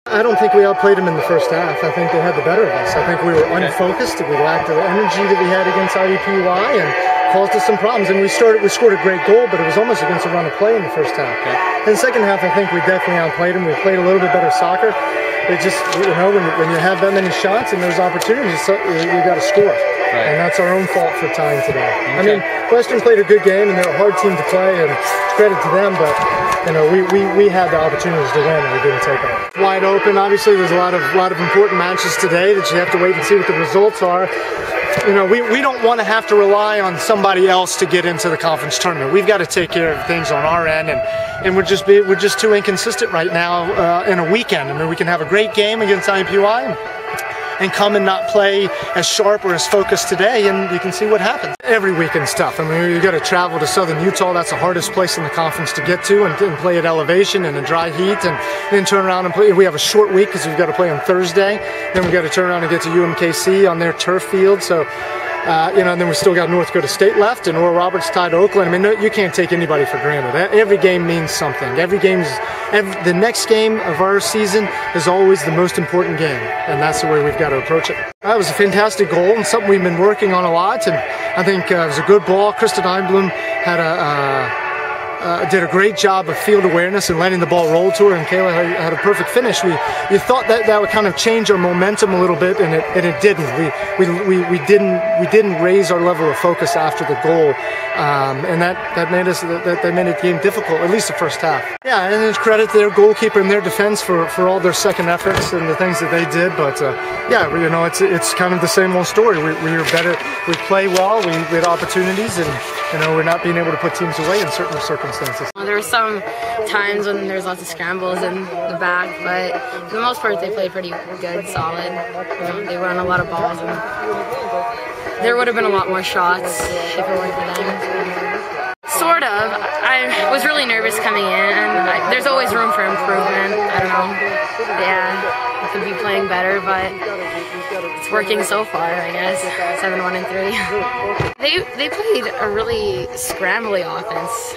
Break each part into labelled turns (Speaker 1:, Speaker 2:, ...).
Speaker 1: I don't think we outplayed them in the first half. I think they had the better of us. I think we were unfocused. We lacked the energy that we had against IUPUI and caused us some problems. And we scored a great goal, but it was almost against a run of play in the first half. In the second half, I think we definitely outplayed them. We played a little bit better soccer. It just, you know, when you have that many shots and those opportunities, you got to score. Right. And that's our own fault for tying today. Okay. I mean, Western played a good game, and they're a hard team to play, and credit to them, but you know, we had the opportunities to win, and we didn't take them. Wide open. Obviously, there's a lot of important matches today that you have to wait and see what the results are. You know, we don't want to have to rely on somebody else to get into the conference tournament. We've got to take care of things on our end, and we're just too inconsistent right now in a weekend. I mean, we can have a great game against IUPUI and come and not play as sharp or as focused today, and you can see what happens. Every weekend's tough. I mean, you got to travel to southern Utah. That's the hardest place in the conference to get to, and play at elevation and in dry heat, and then turn around and play. We have a short week because we've got to play on Thursday. Then we've got to turn around and get to UMKC on their turf field. So, you know, and then we still got North Dakota State left, and Oral Roberts tied to Oakland. I mean, you can't take anybody for granted. Every game means something. The next game of our season is always the most important game, and that's the way we've got to approach it. That was a fantastic goal and something we've been working on a lot, and I think it was a good ball. Kristen Einblum did a great job of field awareness and letting the ball roll to her, and Kayla had a perfect finish. You thought that would kind of change our momentum a little bit, and it didn't. We didn't raise our level of focus after the goal, and that made the game difficult, at least the first half. Yeah, and it's credit to their goalkeeper and their defense for all their second efforts and the things that they did. But yeah, you know, it's kind of the same old story. We are better. We play well. We had opportunities, and you know, we're not being able to put teams away in certain circumstances.
Speaker 2: There were some times when there's lots of scrambles in the back, but for the most part they played pretty good, solid. You know, they run a lot of balls, and there would have been a lot more shots if it weren't for them. Sort of. I was really nervous coming in, and there's always room for improvement. I don't know. Yeah, I could be playing better, but it's working so far, I guess. 7-1-3. They played a really scrambly offense.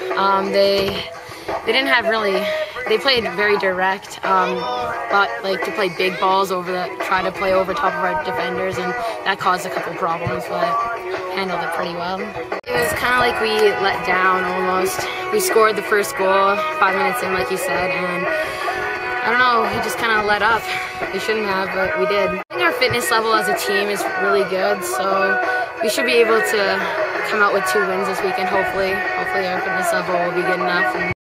Speaker 2: They didn't have really. They played very direct, but like to play big balls try to play over top of our defenders, and that caused a couple problems, but handled it pretty well. It was kind of like we let down almost. We scored the first goal 5 minutes in, like you said, and I don't know, we just kind of let up. We shouldn't have, but we did. I think our fitness level as a team is really good, so we should be able to come out with 2 wins this weekend, hopefully. Hopefully our fitness level will be good enough.